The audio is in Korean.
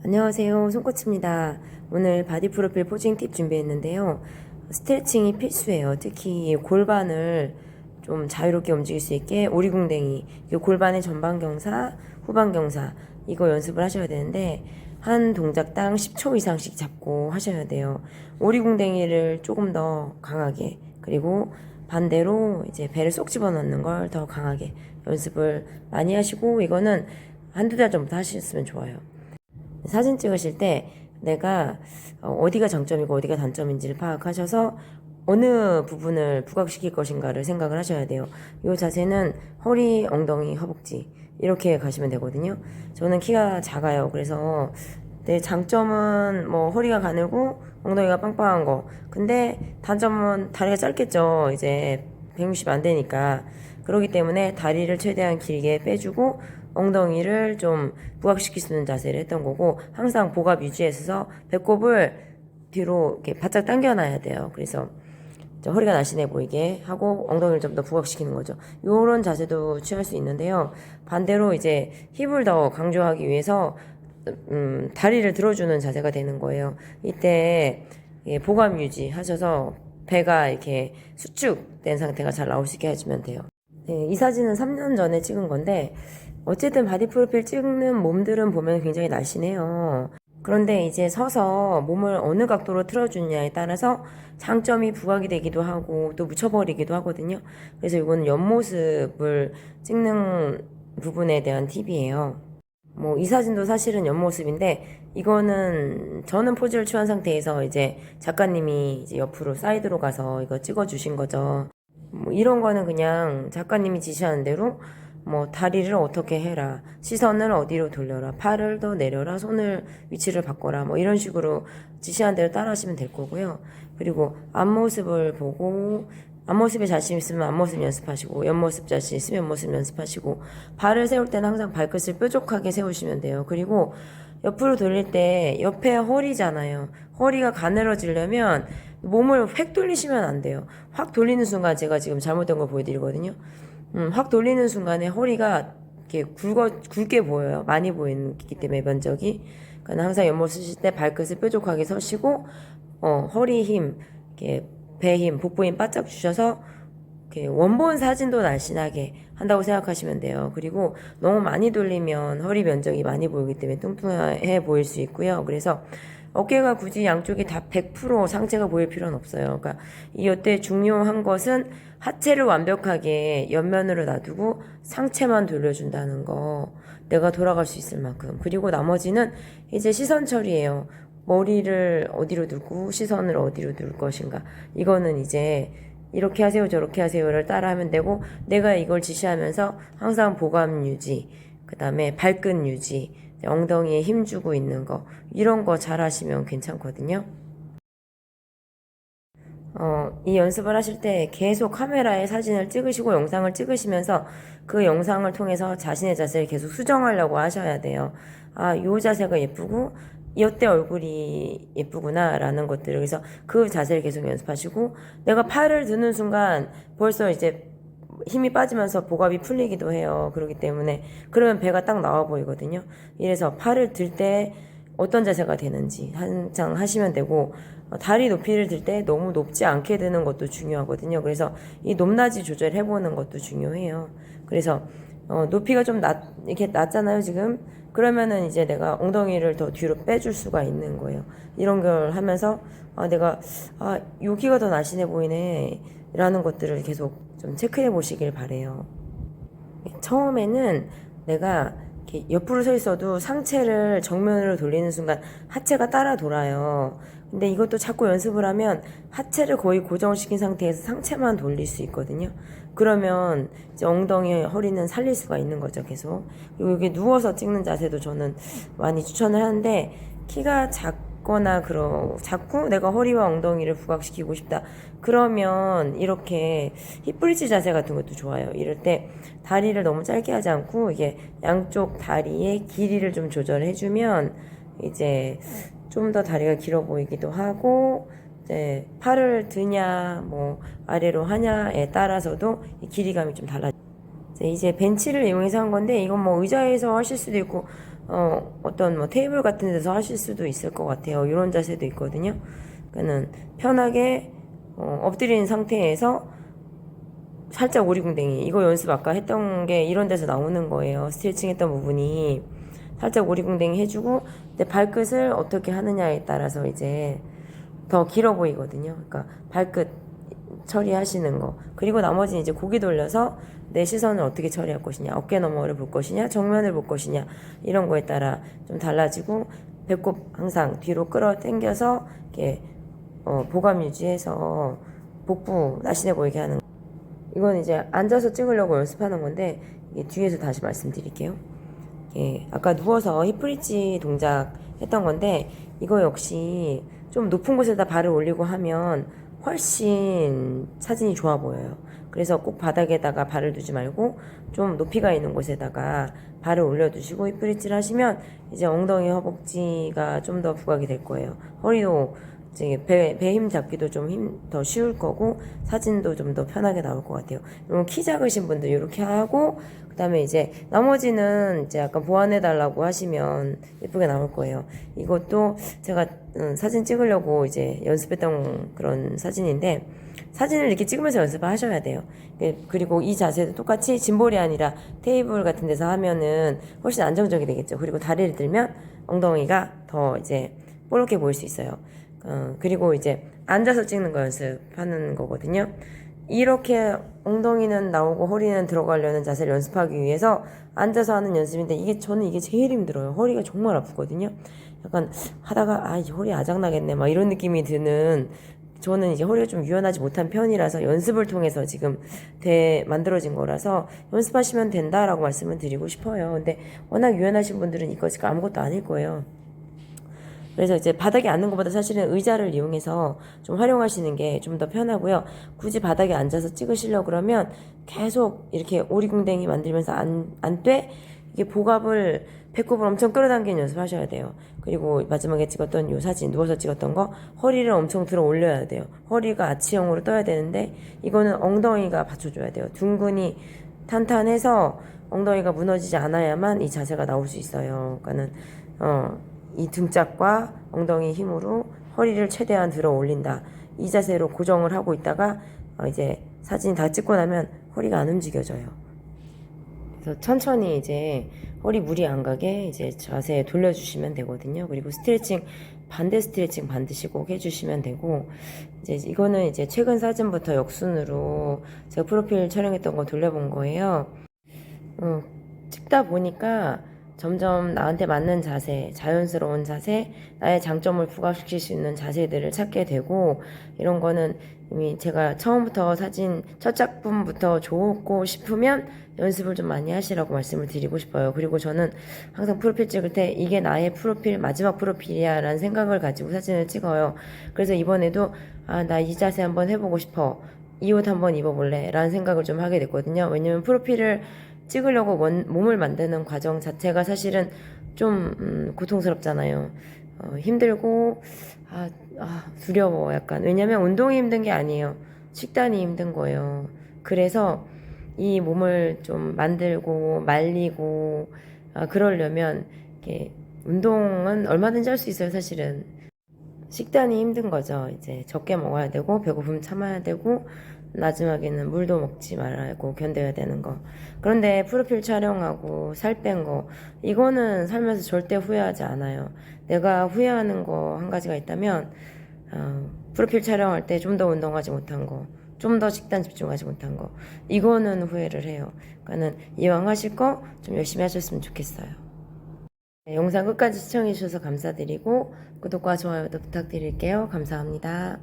안녕하세요. 손코치입니다. 오늘 바디 프로필 포징 팁 준비했는데요. 스트레칭이 필수예요. 특히 골반을 좀 자유롭게 움직일 수 있게 오리궁댕이, 골반의 전방 경사, 후방 경사 이거 연습을 하셔야 되는데 한 동작당 10초 이상씩 잡고 하셔야 돼요. 오리궁댕이를 조금 더 강하게, 그리고 반대로 이제 배를 쏙 집어넣는 걸 더 강하게 연습을 많이 하시고, 이거는 한두 달 전부터 하셨으면 좋아요. 사진 찍으실 때 내가 어디가 장점이고 어디가 단점인지를 파악하셔서 어느 부분을 부각시킬 것인가를 생각을 하셔야 돼요. 이 자세는 허리, 엉덩이, 허벅지 이렇게 가시면 되거든요. 저는 키가 작아요. 그래서 내 장점은 뭐 허리가 가늘고 엉덩이가 빵빵한 거. 근데 단점은 다리가 짧겠죠. 이제 160 안 되니까. 그렇기 때문에 다리를 최대한 길게 빼주고 엉덩이를 좀 부각시킬 수 있는 자세를 했던 거고, 항상 복압 유지해서 배꼽을 뒤로 이렇게 바짝 당겨놔야 돼요. 그래서 허리가 날씬해 보이게 하고 엉덩이를 좀 더 부각시키는 거죠. 이런 자세도 취할 수 있는데요. 반대로 이제 힙을 더 강조하기 위해서 다리를 들어주는 자세가 되는 거예요. 이때 복압 유지 하셔서 배가 이렇게 수축된 상태가 잘 나올 수 있게 해주면 돼요. 네, 이 사진은 3년 전에 찍은 건데 어쨌든 바디 프로필 찍는 몸들은 보면 굉장히 날씬해요. 그런데 이제 서서 몸을 어느 각도로 틀어주느냐에 따라서 장점이 부각이 되기도 하고 또 묻혀버리기도 하거든요. 그래서 이거는 옆모습을 찍는 부분에 대한 팁이에요. 뭐 이 사진도 사실은 옆모습인데, 이거는 저는 포즈를 취한 상태에서 이제 작가님이 이제 옆으로 사이드로 가서 이거 찍어주신 거죠. 뭐 이런 거는 그냥 작가님이 지시하는 대로 뭐 다리를 어떻게 해라, 시선을 어디로 돌려라, 팔을 더 내려라, 손을 위치를 바꿔라, 뭐 이런 식으로 지시한 대로 따라 하시면 될 거고요. 그리고 앞모습을 보고 앞모습에 자신 있으면 앞모습 연습하시고, 옆모습 자신 있으면 옆모습 연습하시고, 발을 세울 때는 항상 발끝을 뾰족하게 세우시면 돼요. 그리고 옆으로 돌릴 때 옆에 허리잖아요. 허리가 가늘어지려면 몸을 획 돌리시면 안 돼요. 확 돌리는 순간 제가 지금 잘못된 거 보여드리거든요. 확 돌리는 순간에 허리가 이렇게 굵게 보여요. 많이 보이기 때문에 면적이. 그러니까 항상 옆모습 쓰실 때 발끝을 뾰족하게 서시고, 허리 힘, 이렇게 배 힘, 복부 힘 바짝 주셔서 이렇게 원본 사진도 날씬하게 한다고 생각하시면 돼요. 그리고 너무 많이 돌리면 허리 면적이 많이 보이기 때문에 뚱뚱해 보일 수 있고요. 그래서 어깨가 굳이 양쪽이 다 100% 상체가 보일 필요는 없어요. 그러니까 이때 중요한 것은 하체를 완벽하게 옆면으로 놔두고 상체만 돌려준다는 거. 내가 돌아갈 수 있을 만큼. 그리고 나머지는 이제 시선 처리예요. 머리를 어디로 두고 시선을 어디로 둘 것인가. 이거는 이제 이렇게 하세요, 저렇게 하세요를 따라하면 되고, 내가 이걸 지시하면서 항상 보감 유지, 그 다음에 발끝 유지, 엉덩이에 힘주고 있는 거, 이런 거 잘 하시면 괜찮거든요. 이 연습을 하실 때 계속 카메라에 사진을 찍으시고 영상을 찍으시면서 그 영상을 통해서 자신의 자세를 계속 수정하려고 하셔야 돼요. 아, 요 자세가 예쁘고, 이때 얼굴이 예쁘구나 라는 것들을, 그래서 그 자세를 계속 연습하시고, 내가 팔을 드는 순간 벌써 이제 힘이 빠지면서 복압이 풀리기도 해요. 그렇기 때문에 그러면 배가 딱 나와 보이거든요. 이래서 팔을 들 때 어떤 자세가 되는지 한창 하시면 되고, 다리 높이를 들 때 너무 높지 않게 드는 것도 중요하거든요. 그래서 이 높낮이 조절해보는 것도 중요해요. 그래서 높이가 좀 이렇게 낮잖아요 지금. 그러면은 이제 내가 엉덩이를 더 뒤로 빼줄 수가 있는 거예요. 이런 걸 하면서 내가 여기가 더 날씬해 보이네 라는 것들을 계속 좀 체크해 보시길 바래요. 처음에는 내가 이렇게 옆으로 서 있어도 상체를 정면으로 돌리는 순간 하체가 따라 돌아요. 근데 이것도 자꾸 연습을 하면 하체를 거의 고정시킨 상태에서 상체만 돌릴 수 있거든요. 그러면 이제 엉덩이, 허리는 살릴 수가 있는 거죠, 계속. 그리고 이게 누워서 찍는 자세도 저는 많이 추천을 하는데, 키가 작거나 자꾸 내가 허리와 엉덩이를 부각시키고 싶다. 그러면 이렇게 힙브리지 자세 같은 것도 좋아요. 이럴 때 다리를 너무 짧게 하지 않고 이게 양쪽 다리의 길이를 좀 조절해주면 이제 좀 더 다리가 길어 보이기도 하고, 이제 팔을 드냐 뭐 아래로 하냐에 따라서도 이 길이감이 좀 달라져요. 이제 벤치를 이용해서 한 건데, 이건 뭐 의자에서 하실 수도 있고 어떤 뭐 테이블 같은 데서 하실 수도 있을 것 같아요. 이런 자세도 있거든요. 그러니까는 편하게 엎드린 상태에서 살짝 오리궁뎅이, 이거 연습 아까 했던 게 이런 데서 나오는 거예요. 스트레칭 했던 부분이 살짝 오리궁뎅이 해주고, 근데 발끝을 어떻게 하느냐에 따라서 이제 더 길어 보이거든요. 그러니까 발끝 처리하시는 거, 그리고 나머지는 이제 고개 돌려서 내 시선을 어떻게 처리할 것이냐, 어깨 너머를 볼 것이냐, 정면을 볼 것이냐, 이런 거에 따라 좀 달라지고, 배꼽 항상 뒤로 끌어 당겨서 이렇게 보감 유지해서 복부 날씬해 보이게 하는 거. 이건 이제 앉아서 찍으려고 연습하는 건데, 이게 뒤에서 다시 말씀드릴게요. 예, 아까 누워서 힙브릿지 동작 했던 건데, 이거 역시 좀 높은 곳에다 발을 올리고 하면 훨씬 사진이 좋아 보여요. 그래서 꼭 바닥에다가 발을 두지 말고 좀 높이가 있는 곳에다가 발을 올려두시고 힙브릿지를 하시면 이제 엉덩이, 허벅지가 좀 더 부각이 될 거예요. 허리도 이제 배 힘 잡기도 좀 더 쉬울 거고, 사진도 좀 더 편하게 나올 것 같아요. 그리고 키 작으신 분들 이렇게 하고, 그 다음에 이제 나머지는 이제 약간 보완해 달라고 하시면 예쁘게 나올 거예요. 이것도 제가 사진 찍으려고 이제 연습했던 그런 사진인데, 사진을 이렇게 찍으면서 연습을 하셔야 돼요. 그리고 이 자세도 똑같이 짐볼이 아니라 테이블 같은 데서 하면은 훨씬 안정적이 되겠죠. 그리고 다리를 들면 엉덩이가 더 이제 볼록해 보일 수 있어요. 그리고 이제 앉아서 찍는 거 연습하는 거거든요. 이렇게 엉덩이는 나오고 허리는 들어가려는 자세를 연습하기 위해서 앉아서 하는 연습인데, 저는 이게 제일 힘들어요. 허리가 정말 아프거든요. 약간 하다가 이 허리 아작나겠네 막 이런 느낌이 드는, 저는 이제 허리가 좀 유연하지 못한 편이라서 연습을 통해서 지금 만들어진 거라서 연습하시면 된다라고 말씀을 드리고 싶어요. 근데 워낙 유연하신 분들은 이거 지금 아무것도 아닐 거예요. 그래서 이제 바닥에 앉는 것보다 사실은 의자를 이용해서 좀 활용하시는 게 좀 더 편하고요. 굳이 바닥에 앉아서 찍으시려고 그러면 계속 이렇게 오리궁뎅이 만들면서 안 돼? 이게 배꼽을 엄청 끌어당기는 연습하셔야 돼요. 그리고 마지막에 찍었던 요 사진, 누워서 찍었던 거, 허리를 엄청 들어 올려야 돼요. 허리가 아치형으로 떠야 되는데, 이거는 엉덩이가 받쳐줘야 돼요. 둥근이 탄탄해서 엉덩이가 무너지지 않아야만 이 자세가 나올 수 있어요. 그러니까는 이 등짝과 엉덩이 힘으로 허리를 최대한 들어 올린다. 이 자세로 고정을 하고 있다가 이제 사진 다 찍고 나면 허리가 안 움직여져요. 그래서 천천히 이제 허리 무리 안 가게 이제 자세 돌려주시면 되거든요. 그리고 반대 스트레칭 반드시 꼭 해주시면 되고, 이제 이거는 이제 최근 사진부터 역순으로 제가 프로필 촬영했던 거 돌려본 거예요. 찍다 보니까 점점 나한테 맞는 자세, 자연스러운 자세, 나의 장점을 부각시킬 수 있는 자세들을 찾게 되고, 이런 거는 이미 제가 처음부터 사진 첫 작품부터 좋고 싶으면 연습을 좀 많이 하시라고 말씀을 드리고 싶어요. 그리고 저는 항상 프로필 찍을 때 이게 나의 마지막 프로필이야 라는 생각을 가지고 사진을 찍어요. 그래서 이번에도 나 이 자세 한번 해보고 싶어, 이 옷 한번 입어볼래 라는 생각을 좀 하게 됐거든요. 왜냐면 프로필을 찍으려고 몸을 만드는 과정 자체가 사실은 좀 고통스럽잖아요. 힘들고 두려워 약간. 왜냐면 운동이 힘든 게 아니에요. 식단이 힘든 거예요. 그래서 이 몸을 좀 만들고 말리고 그러려면 이렇게 운동은 얼마든지 할 수 있어요. 사실은 식단이 힘든 거죠. 이제 적게 먹어야 되고 배고픔 참아야 되고 마지막에는 물도 먹지 말고 견뎌야 되는 거. 그런데 프로필 촬영하고 살 뺀 거, 이거는 살면서 절대 후회하지 않아요. 내가 후회하는 거 한 가지가 있다면 프로필 촬영할 때 좀 더 운동하지 못한 거, 좀 더 식단 집중하지 못한 거, 이거는 후회를 해요. 그러니까는 이왕 하실 거 좀 열심히 하셨으면 좋겠어요. 네, 영상 끝까지 시청해 주셔서 감사드리고 구독과 좋아요도 부탁드릴게요. 감사합니다.